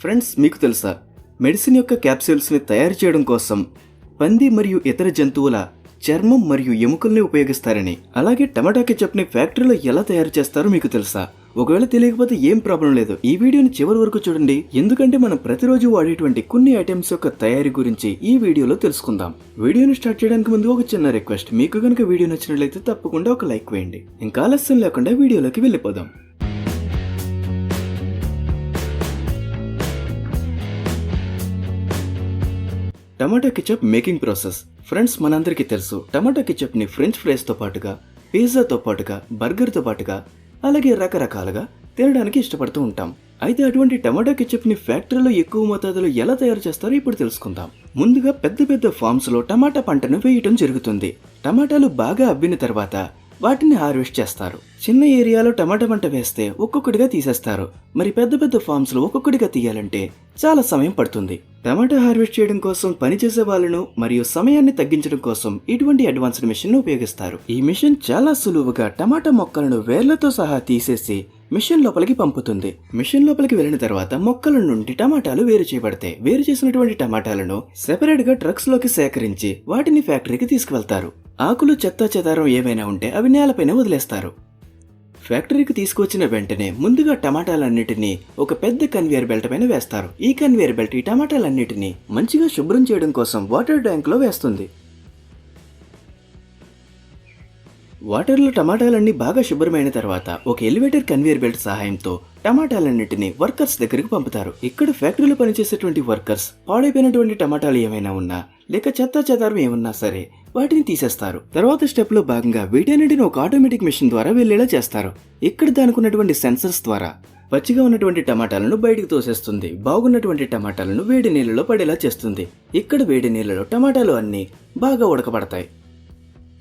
Friends, మీకు తెలుసా medicine యొక్క క్యాప్సూల్స్ని తయారు చేయడం కోసం పంది మరియు ఇతర జంతువుల చర్మం మరియు ఎముకల్ని ఉపయోగిస్తారని. అలాగే టమాటా కెచప్ని ఫ్యాక్టరీలో ఎలా తయారు చేస్తారో మీకు తెలుసా? ఒకవేళ తెలియకపోతే ఏం ప్రాబ్లం లేదు, ఈ వీడియోని చివరి వరకు చూడండి. ఎందుకంటే మనం ప్రతిరోజు వాడేటువంటి కొన్ని ఐటమ్స్ యొక్క తయారీ గురించి ఈ వీడియోలో తెలుసుకుందాం. వీడియోని స్టార్ట్ చేయడానికి ముందు ఒక చిన్న రిక్వెస్ట్, మీకు కనుక వీడియో నచ్చినట్లయితే తప్పకుండా ఒక లైక్ వేయండి. ఇంకా ఆలస్యం లేకుండా వీడియోలోకి వెళ్ళిపోదాం. టమాటా కెచప్ మేకింగ్ ప్రాసెస్. ఫ్రెండ్స్, మనందరికీ తెలుసు టమాటా కెచప్ని ఫ్రెంచ్ ఫ్రైస్తో పాటుగా, పిజ్జాతో పాటుగా, బర్గర్తో పాటుగా, అలాగే రకరకాలుగా తినడానికి ఇష్టపడుతూ ఉంటాం. అయితే అటువంటి టమాటా కెచప్ని ఫ్యాక్టరీలో ఎక్కువ మోతాదులో ఎలా తయారు చేస్తారో ఇప్పుడు తెలుసుకుందాం. ముందుగా పెద్ద పెద్ద ఫార్మ్స్లో టమాటా పంటను వేయటం జరుగుతుంది. టమాటాలు బాగా అబ్బిన తర్వాత వాటిని హార్వెస్ట్ చేస్తారు. చిన్న ఏరియాలో టమాటా పంట వేస్తే ఒక్కొక్కటిగా తీసేస్తారు. మరి పెద్ద పెద్ద ఫార్మ్స్ లో ఒక్కొక్కటిగా తీయాలంటే చాలా సమయం పడుతుంది. టమాటా హార్వెస్ట్ చేయడం కోసం పనిచేసే వాళ్ళను మరియు సమయాన్ని తగ్గించడం కోసం ఇటువంటి అడ్వాన్స్డ్ మిషన్ ను ఉపయోగిస్తారు. ఈ మిషన్ చాలా సులువుగా టమాటా మొక్కలను వేర్లతో సహా తీసేసి మిషన్ లోపలికి పంపుతుంది. మిషన్ లోపలికి వెళ్ళిన తర్వాత మొక్కల నుండి టమాటాలు వేరు చేయబడతాయి. వేరు చేసినటువంటి టమాటాలను సెపరేట్ గా ట్రక్స్ లోకి సేకరించి వాటిని ఫ్యాక్టరీకి తీసుకువెళ్తారు. ఆకులు, చెత్త చెదారం ఏమైనా ఉంటే అవి నేలపైన వదిలేస్తారు. ఫ్యాక్టరీకి తీసుకొచ్చిన వెంటనే ముందుగా టమాటాలన్నిటినీ ఒక పెద్ద కన్వేయర్ బెల్ట్ పైన వేస్తారు. ఈ కన్వేయర్ బెల్ట్ ఈ టమాటాలన్నిటినీ మంచిగా శుభ్రం చేయడం కోసం వాటర్ ట్యాంక్ లో వేస్తుంది. వాటర్లో టమాటాలన్నీ బాగా శుభ్రమైన తర్వాత ఒక ఎలివేటర్ కన్వేయర్ బెల్ట్ సహాయంతో టమాటాలన్నింటినీ వర్కర్స్ దగ్గరికి పంపుతారు. ఇక్కడ ఫ్యాక్టరీలో పనిచేసేటువంటి వర్కర్స్ పాడైపోయినటువంటి టమాటాలు ఏమైనా ఉన్నా లేక చెత్త చెదారం ఏమన్నా సరే వాటిని తీసేస్తారు. తర్వాత స్టెప్ లో భాగంగా వీటన్నిటిని ఒక ఆటోమేటిక్ మిషన్ ద్వారా వెళ్లేలా చేస్తారు. ఇక్కడ దానికి ఉన్నటువంటి సెన్సర్స్ ద్వారా పచ్చిగా ఉన్నటువంటి టమాటాలను బయటకు తోసేస్తుంది. బాగున్నటువంటి టమాటాలను వేడి నీళ్ళలో పడేలా చేస్తుంది. ఇక్కడ వేడి నీళ్ళలో టమాటాలు అన్ని బాగా ఉడకబడతాయి.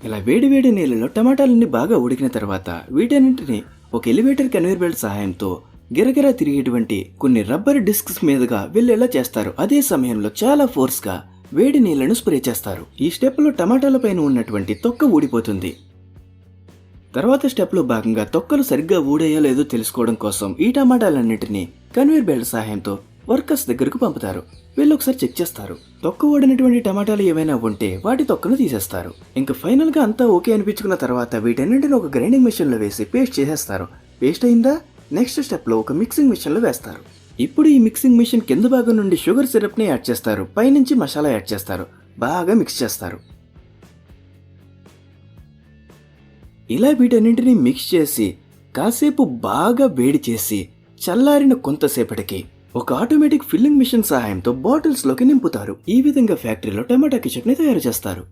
ఇలా వేడి వేడి నీళ్ళలో టమాటాలన్నీ బాగా ఉడికిన తర్వాత వీటన్నింటినీ ఒక ఎలివేటర్ కన్వేయర్ బెల్ట్ సహాయంతో గిరగిరా తిరిగేటువంటి కొన్ని రబ్బర్ డిస్క్స్ మీదుగా వెళ్లేలా చేస్తారు. అదే సమయంలో చాలా ఫోర్స్ గా వేడి నీళ్లను స్ప్రే చేస్తారు. ఈ స్టెప్ లో టమాటాల పైన ఉన్నటువంటి తొక్క ఊడిపోతుంది. తర్వాత స్టెప్ లో భాగంగా తొక్కలు సరిగ్గా ఊడాయో లేదో తెలుసుకోవడం కోసం ఈ టమాటాలన్నింటినీ కన్వేయర్ బెల్ట్ సహాయంతో వర్కర్స్ దగ్గరకు పంపుతారు. వీళ్ళు ఒకసారి చెక్ చేస్తారు. తొక్క ఓడినటువంటి టమాటాలు ఏమైనా ఉంటే వాటి తొక్కను తీసేస్తారు. ఇంకా ఫైనల్ గా అంతా ఓకే అనిపించుకున్న తర్వాత వీటన్నింటిని ఒక గ్రైండింగ్ మిషన్ లో వేసి పేస్ట్ చేసేస్తారు. పేస్ట్ అయిందా, నెక్స్ట్ స్టెప్ లో ఒక మిక్సింగ్ మిషన్ లో వేస్తారు. ఇప్పుడు ఈ మిక్సింగ్ మిషన్ కింద భాగం నుండి షుగర్ సిరప్ ని యాడ్ చేస్తారు. పైనుంచి మసాలా యాడ్ చేస్తారు. బాగా మిక్స్ చేస్తారు. ఇలా వీటన్నింటినీ మిక్స్ చేసి కాసేపు బాగా వేడి చేసి చల్లారిన కొంతసేపటికి ఒక ఆటోమేటిక్ ఫిల్లింగ్ మిషన్ సహాయంతో బాటిల్స్ లోకి నింపుతారు. ఈ విధంగా ఫ్యాక్టరీలో టమాటా కెచప్ ని తయారు చేస్తారు.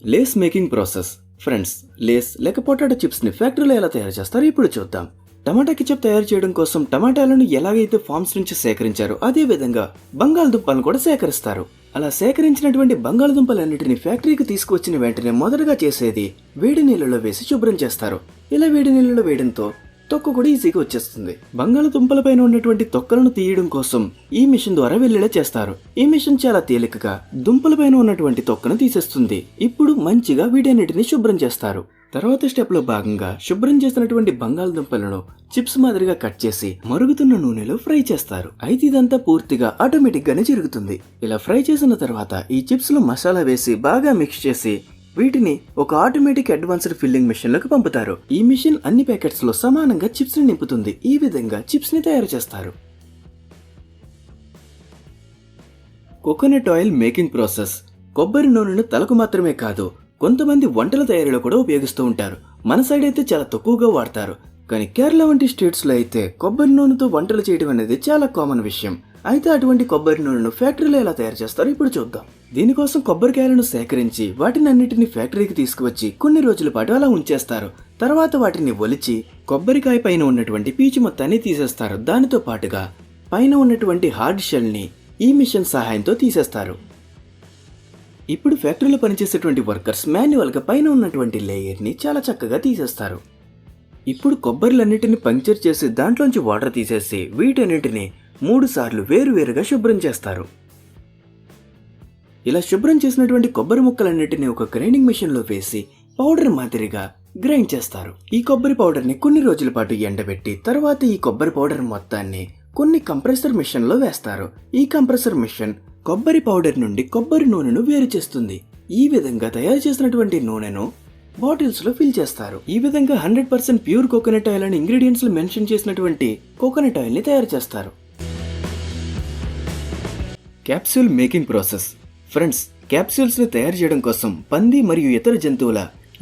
Lay's making process. Friends, Lay's లేక పొటాటో చిప్స్ ని ఫ్యాక్టరీలో ఎలా తయారు చేస్తారో ఇప్పుడు చూద్దాం. టమాటా కెచప్ తయారు చేయడం కోసం టమాటాలను ఎలాగైతే ఫార్మ్స్ నుంచి సేకరించారో అదే విధంగా బంగాళదుంపలను కూడా సేకరిస్తారు. అలా సేకరించినటువంటి బంగాళదుంపలన్నిటిని ఫ్యాక్టరీకి తీసుకువచ్చిన వెంటనే మొదటగా చేసేది వేడి నీళ్ళలో వేసి శుభ్రం చేస్తారు. ఇలా వేడి నీళ్ళలో వేయడంతో తొక్క కూడా ఈజీగా వచ్చేస్తుంది. బంగాళదుంపల పైన ఉన్నటువంటి తొక్కలను తీయడం కోసం ఈ మిషన్ ద్వారా వెళ్లేలా చేస్తారు. ఈ మిషన్ చాలా తేలికగా దుంపల పైన ఉన్నటువంటి తొక్కను తీసేస్తుంది. ఇప్పుడు మంచిగా వీటన్నిటిని శుభ్రం చేస్తారు. తర్వాత స్టెప్ లో భాగంగా శుభ్రం చేసినటువంటి బంగాళదుంపలను చిప్స్ మాదిరిగా కట్ చేసి మరుగుతున్న నూనెలో ఫ్రై చేస్తారు. అయితే ఇదంతా పూర్తిగా ఆటోమేటిక్ గానే జరుగుతుంది. ఇలా ఫ్రై చేసిన తర్వాత ఈ చిప్స్ లో మసాలా వేసి బాగా మిక్స్ చేసి వీటిని ఒక ఆటోమేటిక్ అడ్వాన్స్డ్ ఫిల్లింగ్ మిషన్ లోకి పంపుతారు. ఈ మిషన్ అన్ని ప్యాకెట్స్ లో సమానంగా చిప్స్ ని నింపుతుంది. ఈ విధంగా చిప్స్ ని తయారు చేస్తారు. Coconut oil making process. కొబ్బరి నూనెను తలకు మాత్రమే కాదు, కొంతమంది వంటల తయారీలో కూడా ఉపయోగిస్తూ ఉంటారు. మన సైడ్ అయితే చాలా తక్కువగా వాడతారు. కానీ కేరళ వంటి స్టేట్స్ లో అయితే కొబ్బరి నూనెతో వంటలు చేయడం అనేది చాలా కామన్ విషయం. అయితే అటువంటి కొబ్బరి నూనెను ఫ్యాక్టరీలో ఎలా తయారు చేస్తారో ఇప్పుడు చూద్దాం. దీనికోసం కొబ్బరికాయలను సేకరించి వాటిని అన్నిటిని ఫ్యాక్టరీకి తీసుకువచ్చి కొన్ని రోజుల పాటు అలా ఉంచేస్తారు. తర్వాత వాటిని ఒలిచి కొబ్బరికాయ పైన ఉన్నటువంటి పీచు మొత్తాన్ని తీసేస్తారు. దానితో పాటుగా పైన ఉన్నటువంటి హార్డ్ షెల్ ని ఈ మిషన్ సహాయంతో తీసేస్తారు. ఇప్పుడు ఫ్యాక్టరీలో పనిచేసేటువంటి వర్కర్స్ మాన్యువల్ గా పైన ఉన్నటువంటి లేయర్ ని చాలా చక్కగా తీసేస్తారు. ఇప్పుడు కొబ్బరిలన్నిటిని పంక్చర్ చేసి దాంట్లోంచి వాటర్ తీసేసి వీటన్నిటిని 3 సార్లు వేరువేరుగా శుభ్రం చేస్తారు. ఇలా శుభ్రం చేసినటువంటి కొబ్బరి ముక్కలన్నిటిని ఒక గ్రైండింగ్ మిషన్ లో వేసి పౌడర్ మాదిరిగా గ్రైండ్ చేస్తారు. ఈ కొబ్బరి పౌడర్ ని కొన్ని రోజుల పాటు ఎండబెట్టి తర్వాత ఈ కొబ్బరి పౌడర్ మొత్తాన్ని కొన్ని కంప్రెసర్ మిషన్ లో వేస్తారు. ఈ కంప్రెసర్ మిషన్ కొబ్బరి పౌడర్ నుండి కొబ్బరి నూనెను వేరు చేస్తుంది. ఈ విధంగా తయారు చేసినటువంటి నూనెను బాటిల్స్ లో ఫిల్ చేస్తారు. ఈ విధంగా 100% ప్యూర్ కోకోనట్ ఆయిల్ అని ఇంగ్రీడియంట్స్ లో మెన్షన్ చేసినటువంటి కోకోనట్ ఆయిల్ ని తయారు చేస్తారు. Capsule making process. Friends, capsules ని తయారు చేయడం కోసం పంది మరియు ఇతర జంతువుల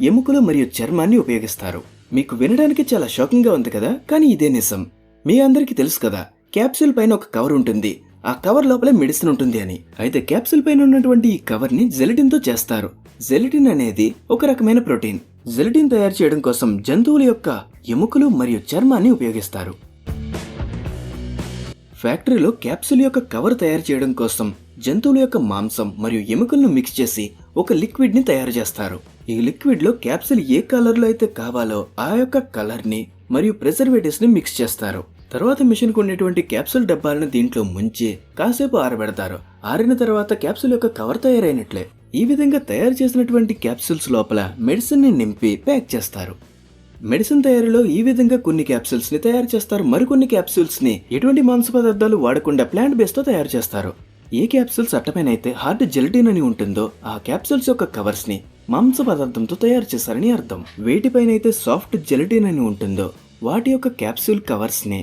ఎముకలు మరియు చర్మాన్ని ఉపయోగిస్తారు. మీకు వినడానికి చాలా షాకింగ్ గా ఉంది కదా, కానీ ఇదే నిజం. మీ అందరికీ తెలుసు కదా, క్యాప్సూల్ పైన ఒక కవర్ ఉంటుంది. ఆ కవర్ లోపలే మెడిసిన్ ఉంటుంది అని. అయితే క్యాప్సూల్ పైన ఉన్నటువంటి ఈ కవర్ ని జెలటిన్ తో చేస్తారు. జెలటిన్ అనేది ఒక రకమైన ప్రోటీన్. జెలటిన్ తయారు చేయడం కోసం జంతువుల యొక్క ఎముకలు మరియు చర్మాన్ని ఉపయోగిస్తారు. ఫ్యాక్టరీలో క్యాప్సూల్ యొక్క కవర్ తయారు చేయడం కోసం జంతువుల యొక్క మాంసం మరియు ఎముకలను మిక్స్ చేసి ఒక లిక్విడ్ ని తయారు చేస్తారు. ఈ లిక్విడ్ లో క్యాప్సూల్ ఏ కలర్ లో అయితే కావాలో ఆ యొక్క కలర్ ని మరియు ప్రిజర్వేటివ్స్ ని మిక్స్ చేస్తారు. తర్వాత మిషన్ కు ఉండేటువంటి క్యాప్సూల్ డబ్బాలను దీంట్లో ముంచి కాసేపు ఆరబెడతారు. ఆరిన తర్వాత క్యాప్సూల్ యొక్క కవర్ తయారైనట్లే. ఈ విధంగా తయారు చేసినటువంటి క్యాప్సూల్స్ లోపల మెడిసిన్ ని నింపి ప్యాక్ చేస్తారు. మెడిసిన్ తయారీలో ఈ విధంగా కొన్ని క్యాప్సూల్స్ ని తయారు చేస్తారు. మరికొన్ని క్యాప్సూల్స్ ని ఎటువంటి మాంస పదార్థాలు వాడకుండా ప్లాంట్ బేస్ తో తయారు చేస్తారు. ఏ క్యాప్సూల్స్ అట్టపైన అయితే హార్డ్ జెలటిన్ అని ఉంటుందో ఆ క్యాప్సూల్స్ యొక్క కవర్స్ ని మాంస పదార్థంతో తయారు చేశారని అర్థం. వేటిపైన అయితే సాఫ్ట్ జెలటిన్ అని ఉంటుందో వాటి యొక్క క్యాప్సూల్ కవర్స్ ని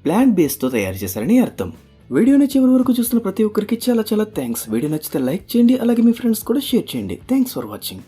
ప్లాంట్ బేస్ తో తయారు చేశారని అర్థం. వీడియోని చివరి వరకు చూస్తున్న ప్రతి ఒక్కరికి చాలా చాలా థ్యాంక్స్. వీడియో నచ్చితే లైక్ చేయండి, అలాగే మీ ఫ్రెండ్స్ కూడా షేర్ చేయండి. Thanks for watching.